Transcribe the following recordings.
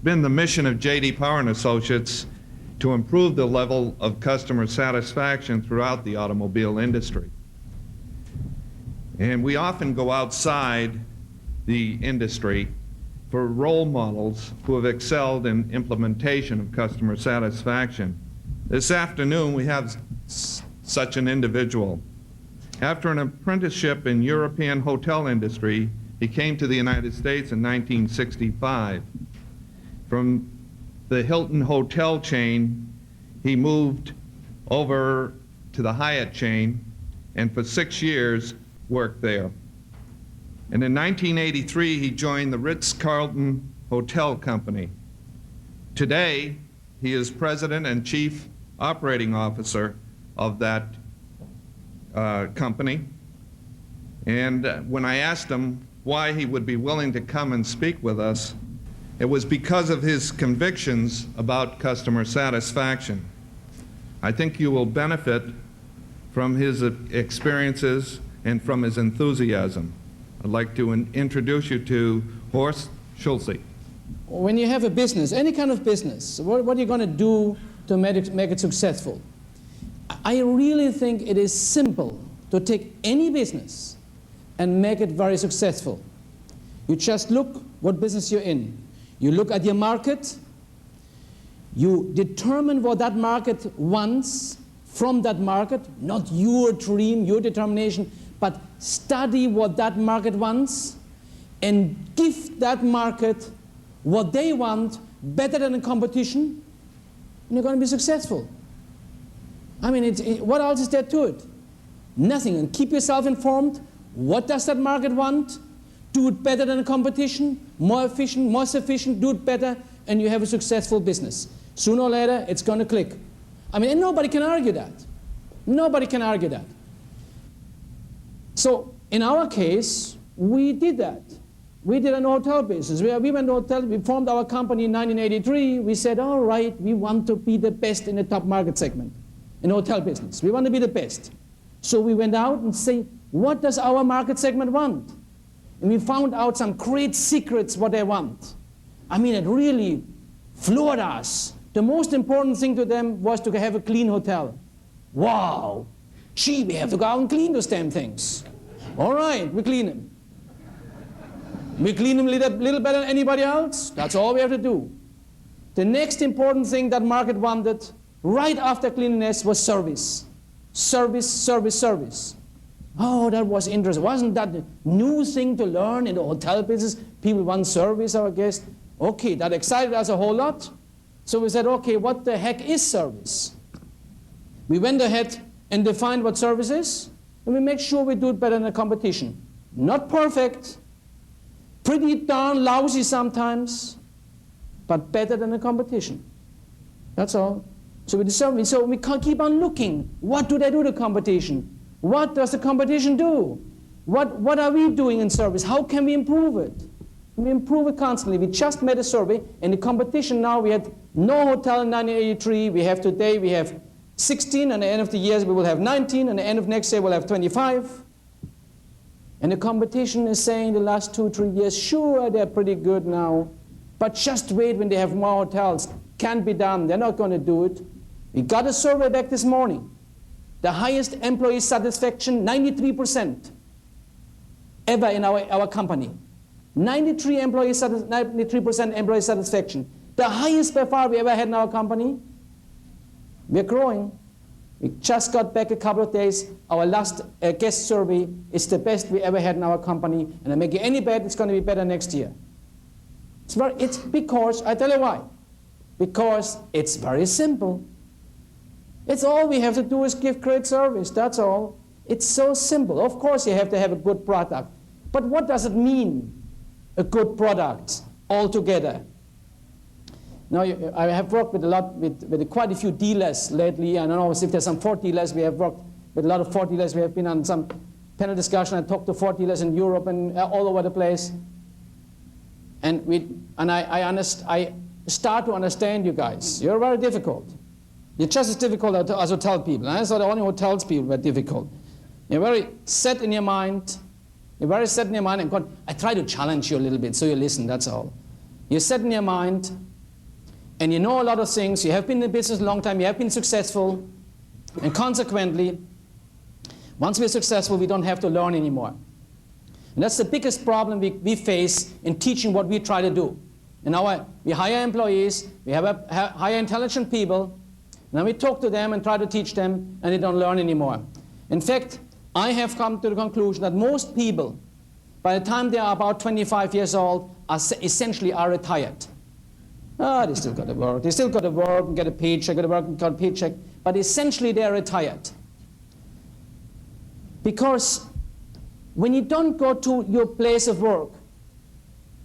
been the mission of J.D. Power and Associates to improve the level of customer satisfaction throughout the automobile industry. And we often go outside the industry for role models who have excelled in implementation of customer satisfaction. This afternoon we have such an individual. After an apprenticeship in European hotel industry, he came to the United States in 1965. From the Hilton hotel chain, he moved over to the Hyatt chain, and for 6 years worked there. And in 1983, he joined the Ritz-Carlton Hotel Company. Today, he is president and chief operating officer of that company. And when I asked him why he would be willing to come and speak with us, it was because of his convictions about customer satisfaction. I think you will benefit from his experiences and from his enthusiasm. I'd like to introduce you to Horst Schulze. When you have a business, any kind of business, what are you going to do to make it successful? I really think it is simple to take any business and make it very successful. You just look what business you're in. You look at your market. You determine what that market wants from that market, not your dream, your determination, but study what that market wants and give that market what they want better than the competition, and you're going to be successful. I mean, what else is there to it? Nothing. And keep yourself informed. What does that market want? Do it better than the competition, more efficient, more sufficient, do it better, and you have a successful business. Sooner or later, it's going to click. I mean, and nobody can argue that. Nobody can argue that. So, in our case, we did that. We did an hotel business. We went to hotel, we formed our company in 1983. We said, all right, we want to be the best in the top market segment, in hotel business. We want to be the best. So we went out and said, what does our market segment want? And we found out some great secrets what they want. I mean, it really floored us. The most important thing to them was to have a clean hotel. Wow! Gee, we have to go out and clean those damn things. All right, we clean them. We clean them a little better than anybody else. That's all we have to do. The next important thing that market wanted right after cleanliness was service. Service, service, service. Oh, that was interesting. Wasn't that a new thing to learn in the hotel business? People want service, I guess. Okay, that excited us a whole lot. So we said, okay, what the heck is service? We went ahead and defined what service is, and we make sure we do it better than the competition. Not perfect, pretty darn lousy sometimes, but better than the competition. That's all. So we can't keep on looking. What do they do to competition? What does the competition do? What are we doing in service? How can we improve it? We improve it constantly. We just made a survey, and the competition now, we had no hotel in 1983. We have today, we have 16, and at the end of the year we will have 19, and at the end of next year we'll have 25. And the competition is saying the last 2-3 years, sure, they're pretty good now, but just wait when they have more hotels. Can't be done. They're not going to do it. We got a survey back this morning. The highest employee satisfaction, 93% ever in our company. 93% employee satisfaction. The highest by far we ever had in our company. We're growing. We just got back a couple of days. Our last guest survey is the best we ever had in our company. And I make you any bet it's going to be better next year. It's because, I tell you why. Because it's very simple. It's all we have to do is give great service, that's all. It's so simple. Of course you have to have a good product. But what does it mean, a good product, altogether? Now, I have worked with quite a few dealers lately. I don't know if there's some Ford dealers. We have worked with a lot of Ford dealers. We have been on some panel discussion. I talked to Ford dealers in Europe and all over the place. And I start to understand you guys. You're very difficult. You're just as difficult as hotel people. I thought only hotels people were difficult. You're very set in your mind. You're very set in your mind. And I try to challenge you a little bit so you listen, that's all. You're set in your mind and you know a lot of things, you have been in business a long time, you have been successful, and consequently, once we're successful, we don't have to learn anymore. And that's the biggest problem we face in teaching what we try to do. We hire employees, we hire intelligent people, and then we talk to them and try to teach them, and they don't learn anymore. In fact, I have come to the conclusion that most people, by the time they are about 25 years old, essentially are retired. They still got to work. They still got to work and get a paycheck, got to work and get a paycheck, but essentially they are retired. Because when you don't go to your place of work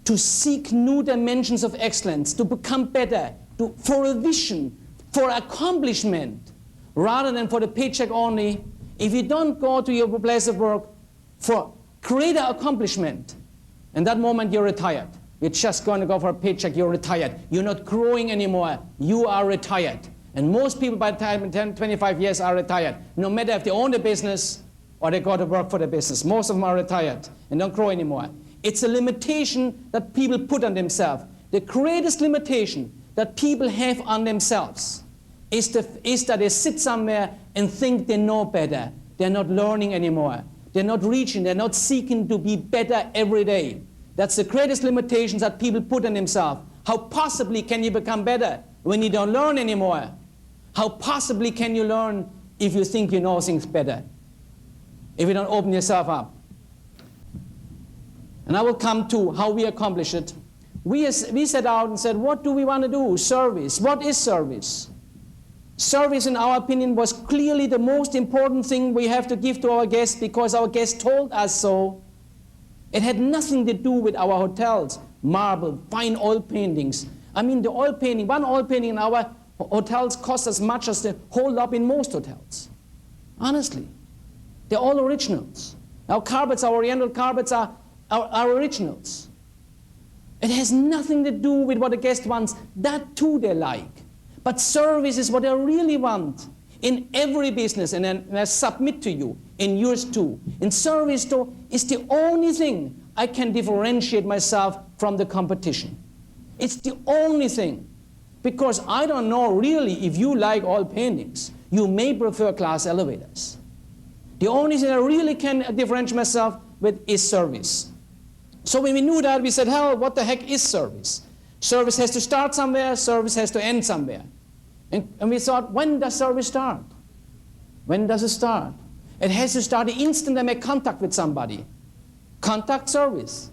to seek new dimensions of excellence, to become better, for a vision, for accomplishment, rather than for the paycheck only, if you don't go to your place of work for greater accomplishment, in that moment you're retired. You're just going to go for a paycheck, you're retired. You're not growing anymore, you are retired. And most people by the time in 10, 25 years are retired, no matter if they own the business or they go to work for the business. Most of them are retired and don't grow anymore. It's a limitation that people put on themselves. The greatest limitation that people have on themselves is that they sit somewhere and think they know better. They're not learning anymore. They're not reaching, they're not seeking to be better every day. That's the greatest limitations that people put on themselves. How possibly can you become better when you don't learn anymore? How possibly can you learn if you think you know things better? If you don't open yourself up. And I will come to how we accomplish it. We set out and said, what do we want to do? Service. What is service? Service, in our opinion, was clearly the most important thing we have to give to our guests because our guests told us so. It had nothing to do with our hotels, marble, fine oil paintings. I mean, the oil painting, one oil painting in our hotels costs as much as the whole lot in most hotels. Honestly. They're all originals. Our carpets, our oriental carpets are originals. It has nothing to do with what the guest wants. That too they like. But service is what I really want in every business, and I submit to you, in yours too. In service though, is the only thing I can differentiate myself from the competition. It's the only thing. Because I don't know really if you like oil paintings. You may prefer glass elevators. The only thing I really can differentiate myself with is service. So when we knew that, we said, hell, what the heck is service? Service has to start somewhere, service has to end somewhere. And we thought, when does service start? When does it start? It has to start the instant I make contact with somebody. Contact service.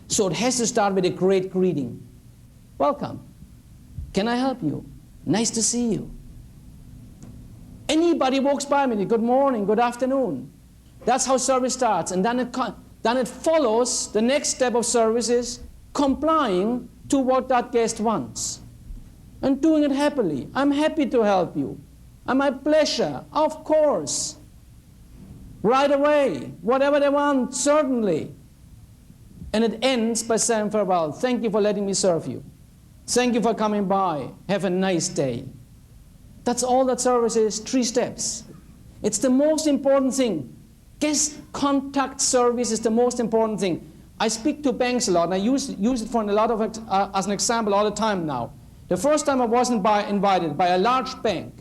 So it has to start with a great greeting. Welcome. Can I help you? Nice to see you. Anybody walks by me, good morning, good afternoon. That's how service starts. And then it follows, the next step of service is complying to what that guest wants. And doing it happily. I'm happy to help you. And my pleasure, of course. Right away, whatever they want, certainly. And it ends by saying farewell. Thank you for letting me serve you. Thank you for coming by. Have a nice day. That's all that service is, 3 steps. It's the most important thing. Guest contact service is the most important thing. I speak to banks a lot, and I use it for a lot of as an example all the time now. The first time I was invited by a large bank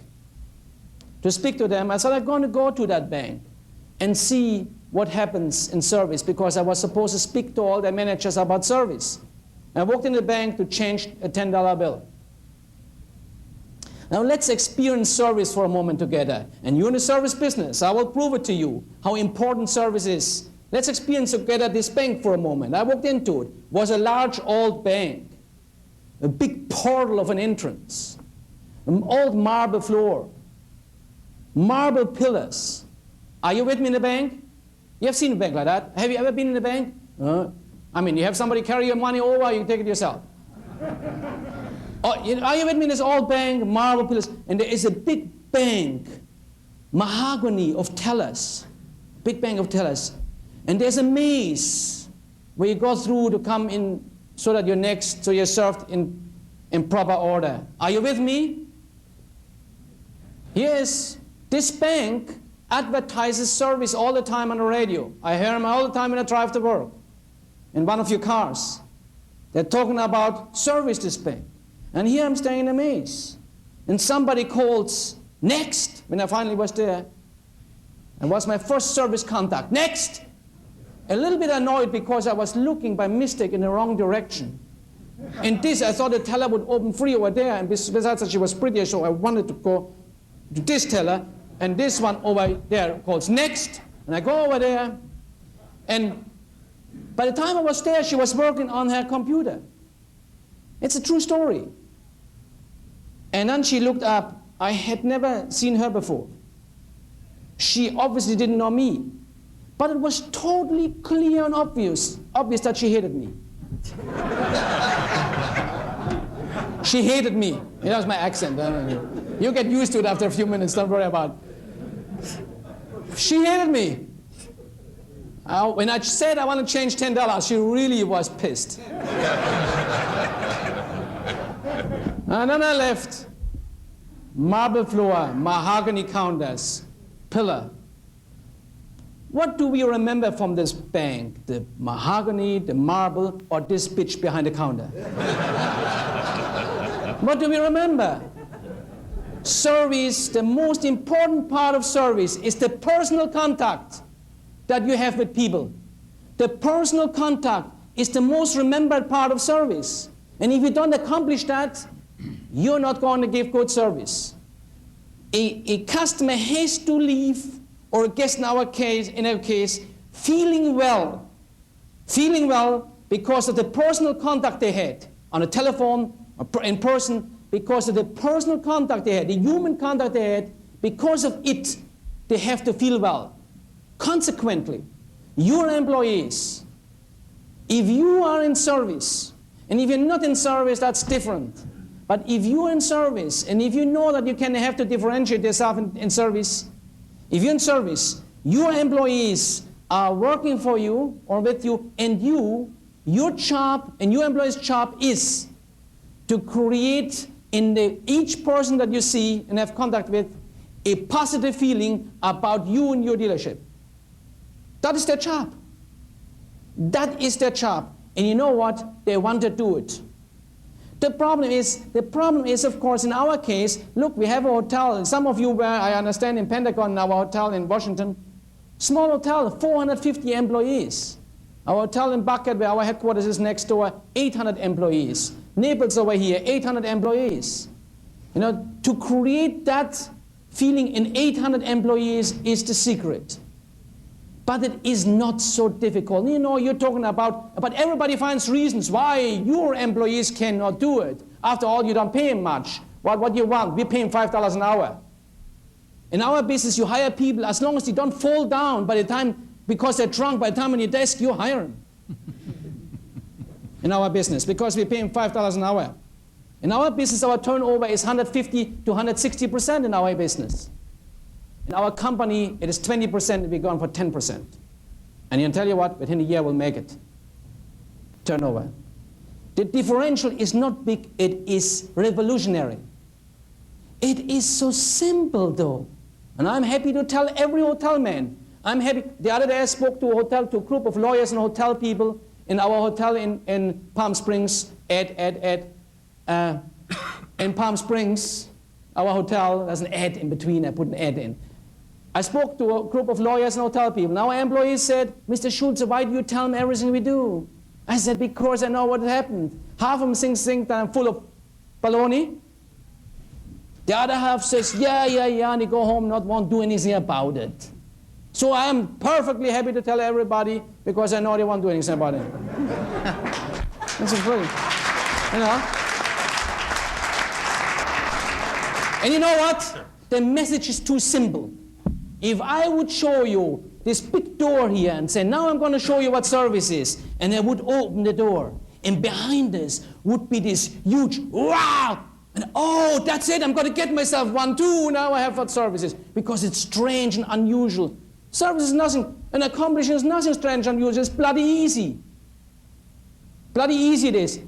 to speak to them, I said, I'm going to go to that bank and see what happens in service, because I was supposed to speak to all their managers about service. And I walked in the bank to change a $10 bill. Now let's experience service for a moment together. And you're in the service business. I will prove it to you how important service is. Let's experience together this bank for a moment. I walked into it. It was a large old bank. A big portal of an entrance. An old marble floor. Marble pillars. Are you with me in the bank? You have seen a bank like that. Have you ever been in a bank? I mean, you have somebody carry your money over, you take it yourself. Are you with me in this old bank, marble pillars, and there is a big bank, mahogany of tellers, big bank of tellers, and there's a maze where you go through to come in so that you're served in proper order. Are you with me? Yes, this bank advertises service all the time on the radio. I hear them all the time when I drive to work, in one of your cars. They're talking about service, this bank. And here I'm standing in a maze. And somebody calls, next, when I finally was there. And was my first service contact, next! A little bit annoyed because I was looking by mistake in the wrong direction. And this, I thought the teller would open free over there, and besides that she was prettier, so I wanted to go to this teller, and this one over there calls next, and I go over there, and by the time I was there, she was working on her computer. It's a true story. And then she looked up. I had never seen her before. She obviously didn't know me. But it was totally clear and obvious that she hated me. She hated me. That was my accent. You get used to it after a few minutes, don't worry about it. She hated me. When I said I want to change $10, she really was pissed. And then I left. Marble floor, mahogany counters, pillar. What do we remember from this bank? The mahogany, the marble, or this bitch behind the counter? What do we remember? Service, the most important part of service is the personal contact that you have with people. The personal contact is the most remembered part of service. And if you don't accomplish that, you're not going to give good service. A customer has to leave, or a guest in our case, feeling well because of the personal contact they had on the telephone or in person, because of the personal contact they had, the human contact they had. Because of it, they have to feel well. Consequently, your employees, if you are in service, and if you're not in service, that's different. But if you're in service, and if you know that you can have to differentiate yourself in service, if you're in service, your employees are working for you or with you, and your job and your employee's job is to create in each person that you see and have contact with a positive feeling about you and your dealership. That is their job. That is their job. And you know what? They want to do it. The problem is, of course, in our case, look, we have a hotel. Some of you were, I understand, in Pentagon, in our hotel in Washington. Small hotel, 450 employees. Our hotel in Buckhead, where our headquarters is next door, 800 employees. Naples over here, 800 employees. You know, to create that feeling in 800 employees is the secret. But it is not so difficult. You know, you're talking about, but everybody finds reasons why your employees cannot do it. After all, you don't pay them much. What do you want? We pay them $5 an hour. In our business, you hire people as long as they don't fall down by the time, because they're drunk, by the time on your desk, you hire them. In our business, because we pay them $5 an hour. In our business, our turnover is 150 to 160% in our business. In our company, it is 20%, we're going for 10%. And I can tell you what, within a year we'll make it. Turnover. The differential is not big, it is revolutionary. It is so simple though. And I'm happy to tell every hotel man. I'm happy. The other day I spoke to a group of lawyers and hotel people in our hotel in Palm Springs in Palm Springs, our hotel, there's an ad in between, I put an ad in. I spoke to a group of lawyers and hotel people. Now our employees said, Mr. Schulze, why do you tell them everything we do? I said, because I know what happened. Half of them think that I'm full of baloney. The other half says, yeah, and they go home and won't do anything about it. So I am perfectly happy to tell everybody because I know they won't do anything about it. That's brilliant. You know? And you know what? The message is too simple. If I would show you this big door here and say, now I'm going to show you what service is, and I would open the door, and behind us would be this huge, wow! And oh, that's it, I'm going to get myself one too, now I have what service is, because it's strange and unusual. Service is nothing, and accomplishing is nothing strange and unusual, it's bloody easy. Bloody easy it is.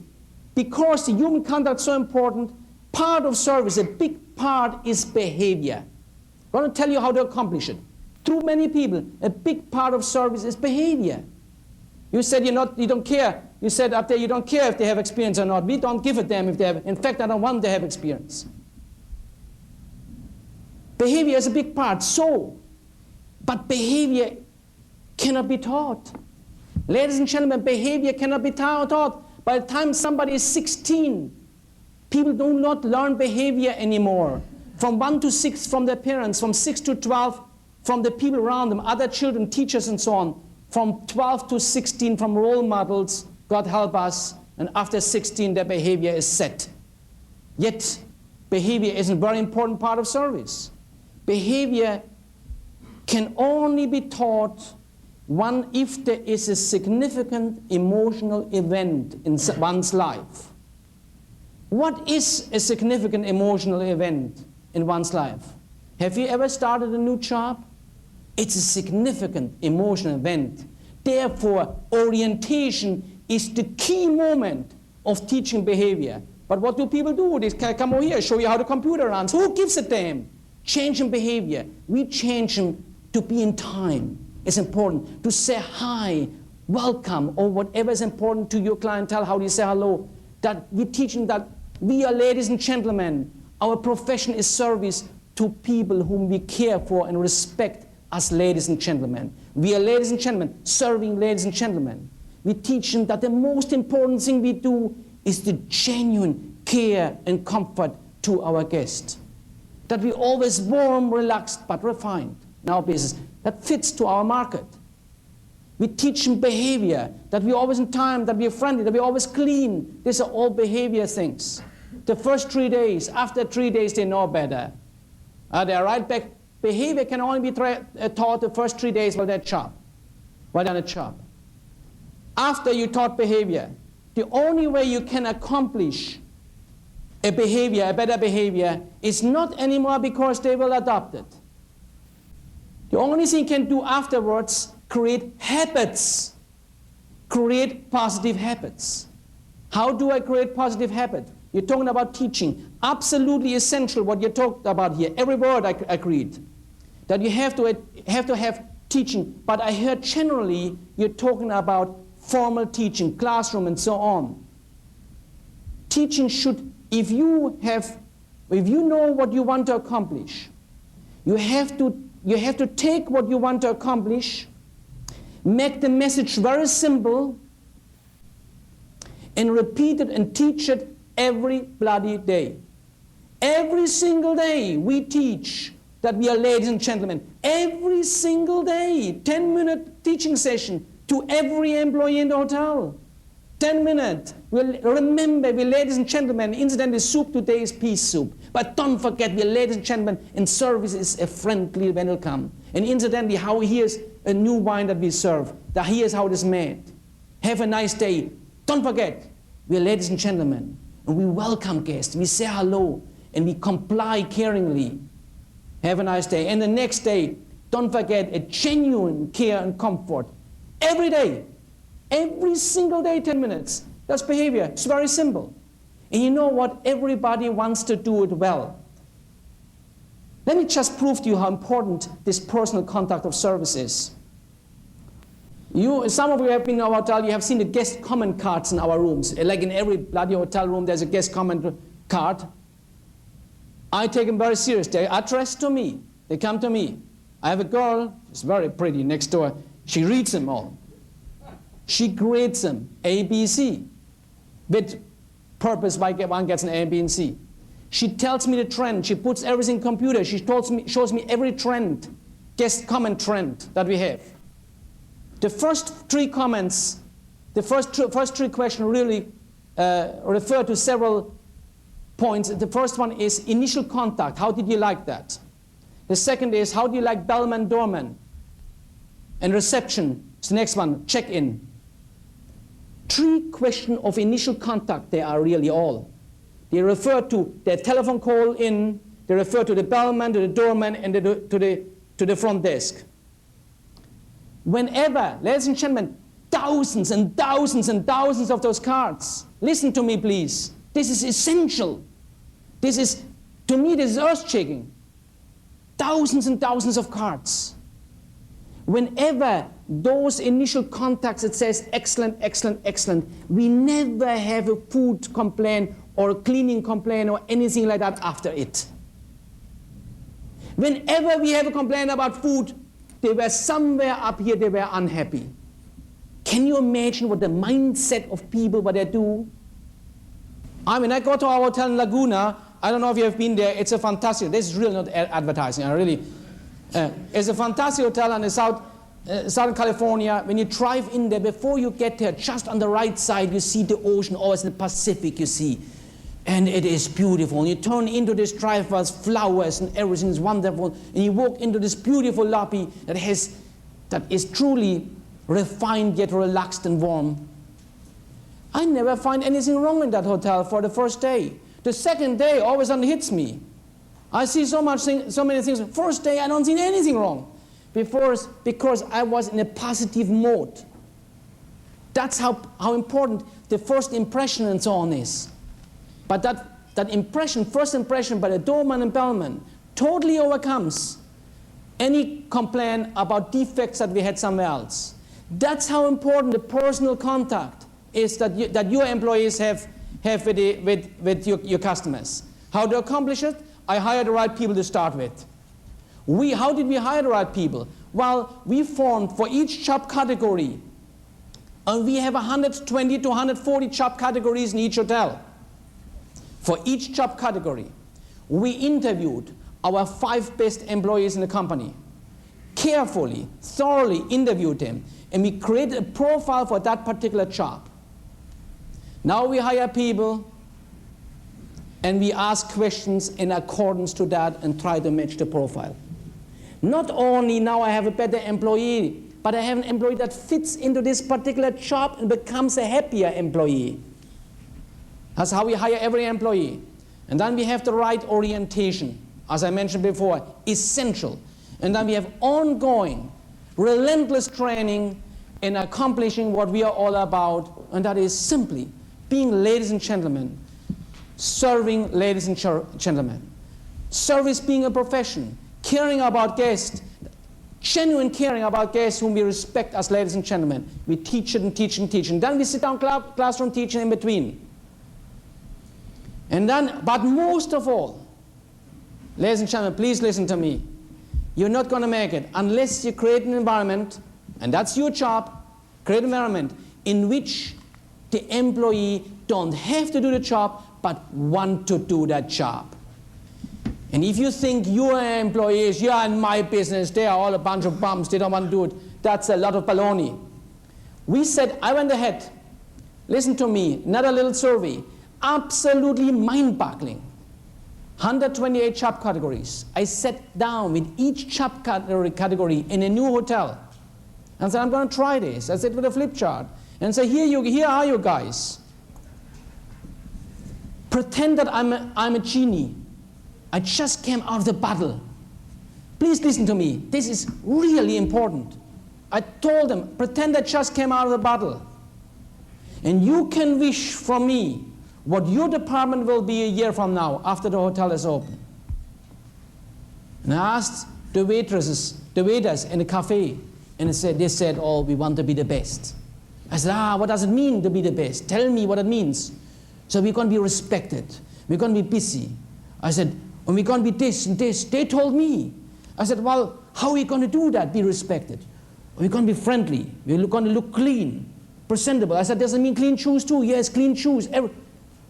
Because the human contact is so important, part of service, a big part is behavior. I'm going to tell you how to accomplish it. Through many people, a big part of service is behavior. You said you don't care You said up there you don't care if they have experience or not. We don't give a damn if they have. In fact, I don't want them to have experience. Behavior is a big part. But behavior cannot be taught. Ladies and gentlemen, behavior cannot be taught. By the time somebody is 16, people do not learn behavior anymore. From 1 to 6 from their parents, from 6 to 12 from the people around them, other children, teachers and so on. From 12 to 16 from role models, God help us, and after 16 their behavior is set. Yet behavior is a very important part of service. Behavior can only be taught if there is a significant emotional event in one's life. What is a significant emotional event in one's life? Have you ever started a new job? It's a significant emotional event. Therefore, orientation is the key moment of teaching behavior. But what do people do? They come over here, show you how the computer runs. Who gives a damn? Changing behavior. We change them to be in time. It's important to say hi, welcome, or whatever is important to your clientele, how do you say hello. That we teach them that we are ladies and gentlemen. Our profession is service to people whom we care for and respect as ladies and gentlemen. We are ladies and gentlemen, serving ladies and gentlemen. We teach them that the most important thing we do is the genuine care and comfort to our guests. That we always warm, relaxed, but refined in our business. That fits to our market. We teach them behavior, that we're always in time, that we're friendly, that we're always clean. These are all behavior things. The first 3 days, after 3 days, they know better. They're right back. Behavior can only be taught the first 3 days while they're on a job. After you taught behavior, the only way you can accomplish a better behavior, is not anymore because they will adopt it. The only thing you can do afterwards, create habits. Create positive habits. How do I create positive habits? You're talking about teaching. Absolutely essential what you talked about here. Every word I agreed. That you have to have teaching. But I heard generally you're talking about formal teaching, classroom and so on. Teaching should, if you know what you want to accomplish, you have to take what you want to accomplish, make the message very simple, and repeat it and teach it every bloody day. Every single day we teach that we are ladies and gentlemen. Every single day, 10-minute teaching session to every employee in the hotel. 10 minutes. Remember, we're ladies and gentlemen. Incidentally, soup today is peace soup. But don't forget, we're ladies and gentlemen, and service is a friendly welcome. And incidentally, here's a new wine that we serve. Here's how it is made. Have a nice day. Don't forget, we're ladies and gentlemen. And we welcome guests. We say hello. And we comply caringly. Have a nice day. And the next day, don't forget a genuine care and comfort. Every day. Every single day, 10 minutes. That's behavior. It's very simple. And you know what? Everybody wants to do it well. Let me just prove to you how important this personal contact of service is. Some of you have been in our hotel, you have seen the guest comment cards in our rooms. Like in every bloody hotel room, there's a guest comment card. I take them very seriously. They're addressed to me. They come to me. I have a girl, she's very pretty, next door. She reads them all. She grades them, A, B, C, with purpose why one gets an A, B, and C. She tells me the trend. She puts everything in computer. She shows me every trend, guest comment trend that we have. The first 3 comments, the first 3 questions really refer to several points. The first one is initial contact. How did you like that? The second is, how do you like bellman, doorman? And reception is the next one, check-in. 3 questions of initial contact, they are really all. They refer to their telephone call in, they refer to the bellman, to the doorman, and to the front desk. Whenever, ladies and gentlemen, thousands and thousands and thousands of those cards. Listen to me, please. This is essential. To me, this is earth-shaking. Thousands and thousands of cards. Whenever those initial contacts, it says excellent, excellent, excellent, we never have a food complaint or a cleaning complaint or anything like that after it. Whenever we have a complaint about food, they were somewhere up here, they were unhappy. Can you imagine what the mindset of people, what they do? I mean, I go to our hotel in Laguna. I don't know if you have been there. It's a fantastic, this is really not advertising, I really, it's a fantastic hotel in the Southern California. When you drive in there, before you get there, just on the right side, you see the ocean, always in the Pacific, you see. And it is beautiful. And you turn into this drive with flowers and everything is wonderful. And you walk into this beautiful lobby that is truly refined yet relaxed and warm. I never find anything wrong in that hotel for the first day. The second day, all of a sudden hits me. I see so many things. First day, I don't see anything wrong. Because I was in a positive mode. That's how important the first impression and so on is. But that impression, first impression by the doorman and bellman, totally overcomes any complaint about defects that we had somewhere else. That's how important the personal contact is that your employees have with your customers. How to accomplish it? I hired the right people to start with. How did we hire the right people? Well, we formed for each job category, and we have 120 to 140 job categories in each hotel. For each job category, we interviewed our 5 best employees in the company, carefully, thoroughly interviewed them, and we created a profile for that particular job. Now we hire people, and we ask questions in accordance to that and try to match the profile. Not only now I have a better employee, but I have an employee that fits into this particular job and becomes a happier employee. That's how we hire every employee. And then we have the right orientation, as I mentioned before, essential. And then we have ongoing, relentless training in accomplishing what we are all about, and that is simply being ladies and gentlemen, serving ladies and gentlemen. Service being a profession, caring about guests, genuine caring about guests whom we respect as ladies and gentlemen. We teach it and teach and teach. And then we sit down classroom teaching in between. And then, but most of all, ladies and gentlemen, please listen to me. You're not going to make it unless you create an environment, and that's your job, create an environment in which the employee don't have to do the job, but want to do that job. And if you think your employees, you're in my business, they are all a bunch of bums, they don't want to do it, that's a lot of baloney. We said, I went ahead, listen to me, another little survey, absolutely mind-boggling. 128 job categories. I sat down with each job category in a new hotel and said, I'm going to try this. I said with a flip chart and say, here are you guys. Pretend that I'm a genie. I just came out of the bottle. Please listen to me. This is really important. I told them, pretend I just came out of the bottle. And you can wish from me what your department will be a year from now after the hotel is open. And I asked the waiters in the cafe, and they said, oh, we want to be the best. I said, what does it mean to be the best? Tell me what it means. So we're going to be respected. We're going to be busy. I said, and we're going to be this and this. They told me. I said, well, how are we going to do that, be respected? We're going to be friendly. We're going to look clean, presentable. I said, does it mean clean shoes too? Yes, clean shoes.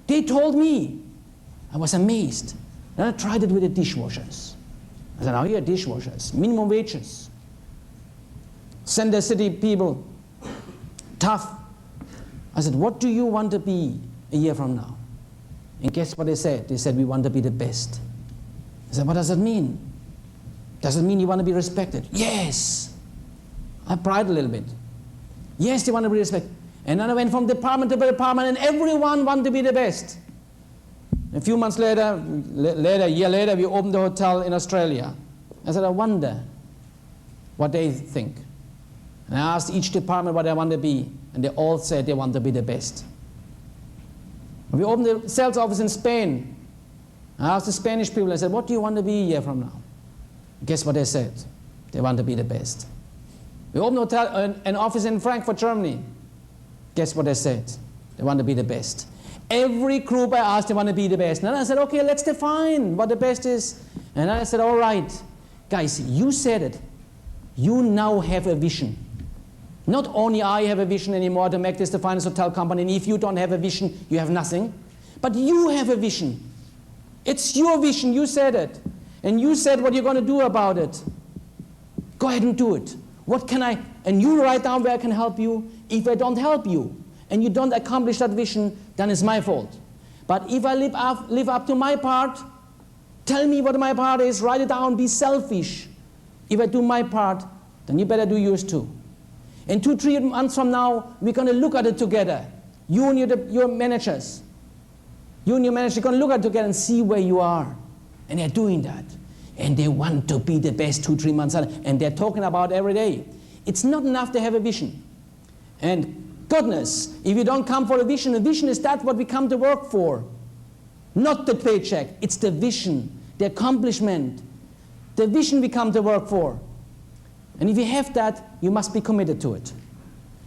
They told me. I was amazed. Then I tried it with the dishwashers. I said, now here are dishwashers, minimum wages. Center City people, tough. I said, what do you want to be a year from now? And guess what they said? They said, we want to be the best. I said, what does that mean? Does it mean you want to be respected? Yes. I pried a little bit. Yes, they want to be respected. And then I went from department to department, and everyone wanted to be the best. A few months later, a year later, we opened the hotel in Australia. I said, I wonder what they think. And I asked each department what they want to be, and they all said they want to be the best. We opened the sales office in Spain. I asked the Spanish people, I said, what do you want to be a year from now? Guess what they said? They want to be the best. We opened an office in Frankfurt, Germany. Guess what they said? They want to be the best. Every group I asked, they want to be the best. And then I said, okay, let's define what the best is. And I said, all right, guys, you said it. You now have a vision. Not only I have a vision anymore to make this the finest hotel company, and if you don't have a vision, you have nothing. But you have a vision. It's your vision, you said it. And you said what you're going to do about it. Go ahead and do it. What can I, and you write down where I can help you. If I don't help you, and you don't accomplish that vision, then it's my fault. But if I live up to my part, tell me what my part is, write it down, be selfish. If I do my part, then you better do yours too. And 2-3 months from now, we're going to look at it together. You and your managers. You and your manager are going to look at it together and see where you are. And they're doing that. And they want to be the best 2-3 months out. And they're talking about every day. It's not enough to have a vision. And goodness, if you don't come for a vision is that what we come to work for. Not the paycheck. It's the vision, the accomplishment. The vision we come to work for. And if you have that, you must be committed to it.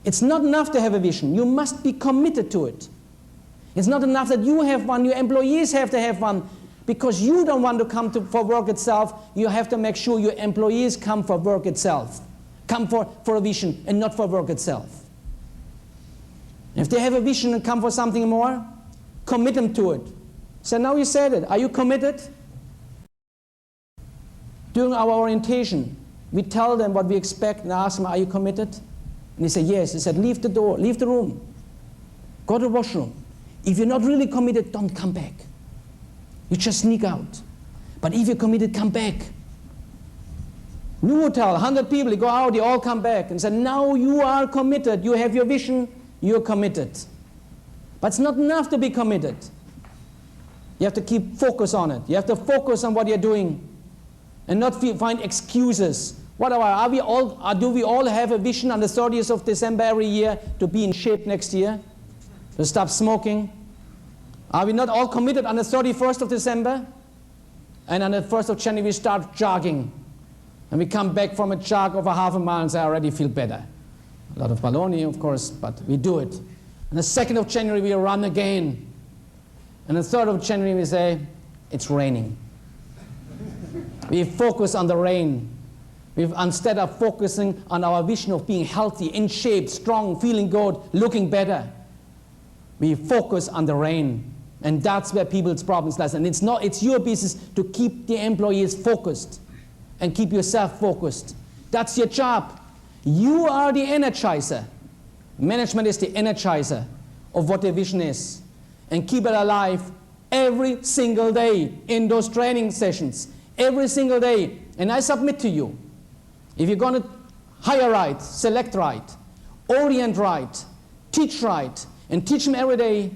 It's not enough to have a vision. You must be committed to it. It's not enough that you have one. Your employees have to have one. Because you don't want to come for work itself, you have to make sure your employees come for work itself. Come for a vision and not for work itself. If they have a vision and come for something more, commit them to it. So now you said it. Are you committed? During our orientation, we tell them what we expect and ask them, are you committed? And they say, yes. They said, leave the door, leave the room. Go to the washroom. If you're not really committed, don't come back. You just sneak out. But if you're committed, come back. New hotel, 100 people, they go out, they all come back and say, now you are committed. You have your vision, you're committed. But it's not enough to be committed. You have to keep focus on it. You have to focus on what you're doing and not find excuses. Do we all have a vision on the 30th of December every year to be in shape next year? To stop smoking? Are we not all committed on the 31st of December? And on the 1st of January we start jogging. And we come back from a jog of a half a mile and say, I already feel better. A lot of baloney, of course, but we do it. And the 2nd of January we run again. And the 3rd of January we say, it's raining. We focus on the rain. Instead of focusing on our vision of being healthy, in shape, strong, feeling good, looking better, we focus on the rain. And that's where people's problems lie. And it's your business to keep the employees focused and keep yourself focused. That's your job. You are the energizer. Management is the energizer of what their vision is. And keep it alive every single day in those training sessions. Every single day. And I submit to you, if you're going to hire right, select right, orient right, teach right, and teach them every day,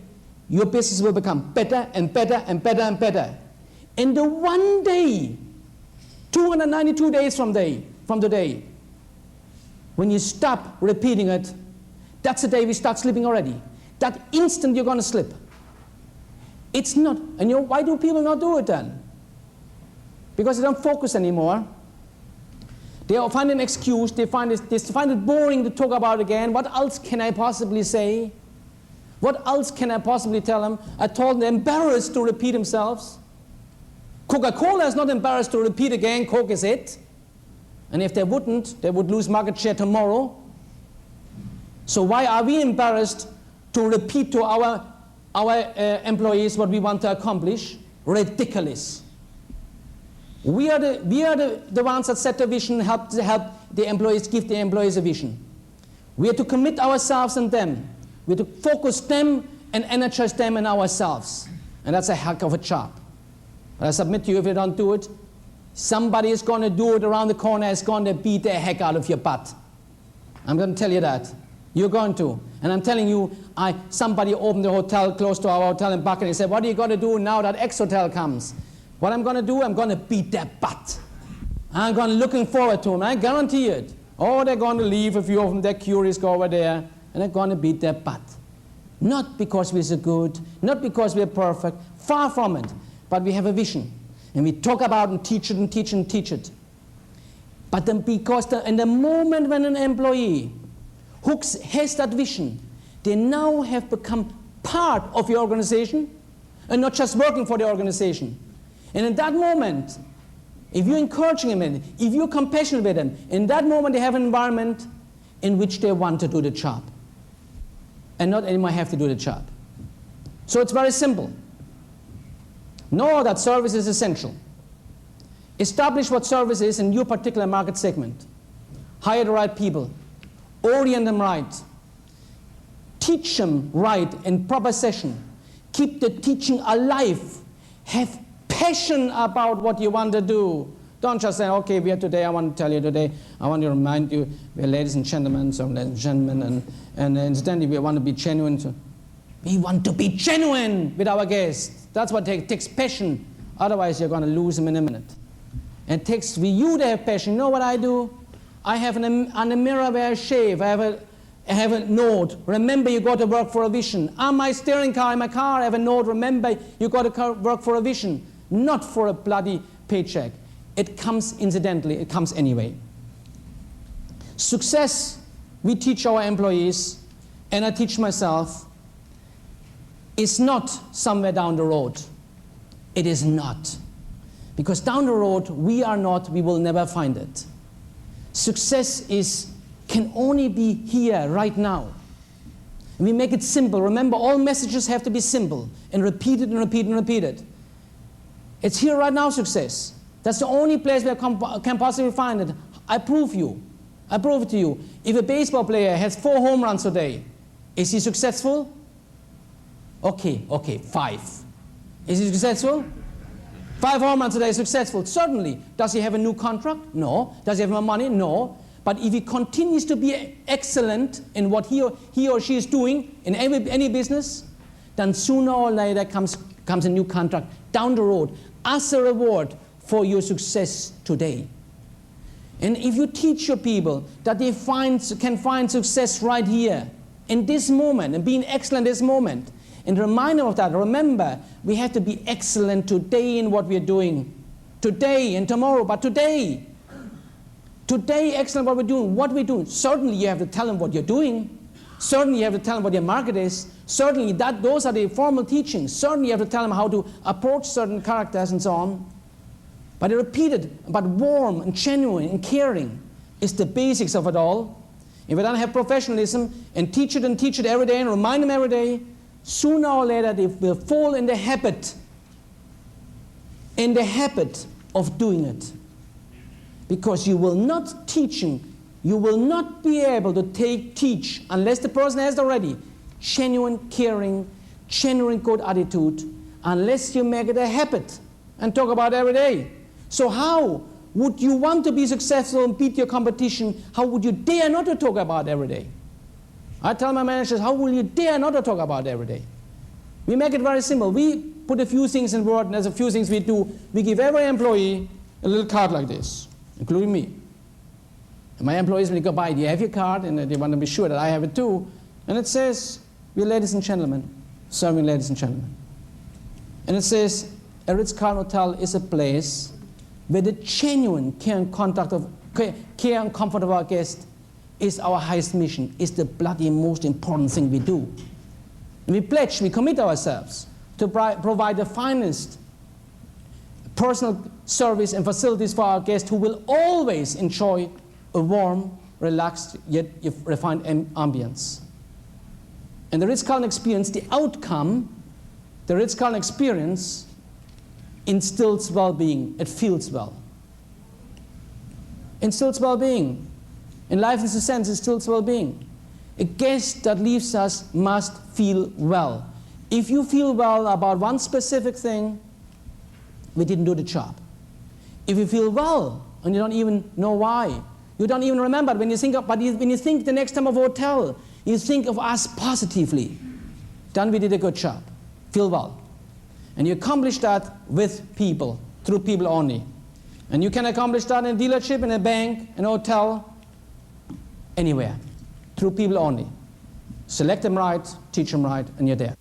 your business will become better and better and better and better. And the one day, 292 days from today, when you stop repeating it, that's the day we start slipping already. That instant you're going to slip. It's not. And why do people not do it then? Because they don't focus anymore. They find an excuse. They find it boring to talk about it again. What else can I possibly say? What else can I possibly tell them? I told them they're embarrassed to repeat themselves. Coca-Cola is not embarrassed to repeat again, Coke is it. And if they wouldn't, they would lose market share tomorrow. So why are we embarrassed to repeat to our employees what we want to accomplish? Ridiculous. We are the ones that set the vision, help the employees, give the employees a vision. We are to commit ourselves and them. We have to focus them and energize them and ourselves. And that's a heck of a job. But I submit to you, if you don't do it, somebody is going to do it around the corner, is going to beat the heck out of your butt. I'm going to tell you that. You're going to. And I'm telling you, somebody opened a hotel close to our hotel in Bucken and he said, what are you going to do now that X hotel comes? What I'm going to do, I'm going to beat their butt. I'm looking forward to them. I guarantee it. Oh, they're going to leave. A few of them, they're curious, go over there. And they're going to beat their butt. Not because we're so good, not because we're perfect, far from it. But we have a vision. And we talk about and teach it and teach it and teach it. But then in the moment when an employee has that vision, they now have become part of your organization and not just working for the organization. And in that moment, if you're encouraging them, if you're compassionate with them, in that moment they have an environment in which they want to do the job and not anymore have to do the job. So it's very simple. Know that service is essential. Establish what service is in your particular market segment. Hire the right people. Orient them right. Teach them right in proper session. Keep the teaching alive. Have passion about what you want to do. Don't just say, okay, I want to tell you today, I want to remind you, we're ladies and gentlemen, and incidentally, we want to be genuine. So we want to be genuine with our guests. That's what takes passion. Otherwise, you're going to lose them in a minute. And it takes for you to have passion. You know what I do? I have on the mirror where I shave, I have a note. Remember, you got to work for a vision. On my steering car in my car, I have a note. Remember, you got to work for a vision, not for a bloody paycheck. It comes incidentally. It comes anyway. Success, we teach our employees, and I teach myself, is not somewhere down the road. It is not. Because down the road, we will never find it. Success can only be here, right now. And we make it simple. Remember, all messages have to be simple and repeated and repeated and repeated. It's here right now, success. That's the only place where I can possibly find it. I prove it to you. If a baseball player has 4 home runs today, is he successful? Okay, 5. Is he successful? 5 home runs today is successful. Certainly. Does he have a new contract? No. Does he have more money? No. But if he continues to be excellent in what he or she is doing in any business, then sooner or later comes a new contract down the road as a reward for your success today. And if you teach your people that they can find success right here, in this moment, and being excellent in this moment, and remind them of that. Remember, we have to be excellent today in what we are doing. Today and tomorrow, but today. Today, excellent what we're doing. Certainly you have to tell them what you're doing. Certainly you have to tell them what your market is. Certainly those are the formal teachings. Certainly you have to tell them how to approach certain characters and so on. But repeated, but warm and genuine and caring is the basics of it all. If we don't have professionalism and teach it every day and remind them every day, sooner or later they will fall in the habit of doing it. Because you will not you will not be able to teach unless the person has already genuine caring, genuine good attitude, unless you make it a habit and talk about it every day. So how would you want to be successful and beat your competition? How would you dare not to talk about it every day? I tell my managers, how will you dare not to talk about it every day? We make it very simple. We put a few things in word, and there's a few things we do. We give every employee a little card like this, including me. And my employees, when they go by, do you have your card? And they want to be sure that I have it too. And it says, we're ladies and gentlemen, serving ladies and gentlemen. And it says, a Ritz-Carlton Hotel is a place where the genuine care and comfort of our guests is our highest mission, is the bloody most important thing we do. And we commit ourselves to provide the finest personal service and facilities for our guests who will always enjoy a warm, relaxed, yet refined ambience. And the Ritz-Carlton experience, the outcome, the Ritz-Carlton experience instills well-being. It feels well. Instills well-being. In life in the sense, it instills well-being. A guest that leaves us must feel well. If you feel well about one specific thing, we didn't do the job. If you feel well and you don't even know why, you don't even remember, when you think the next time of a hotel, you think of us positively, then we did a good job. Feel well. And you accomplish that with people, through people only. And you can accomplish that in a dealership, in a bank, in a hotel, anywhere, through people only. Select them right, teach them right, and you're there.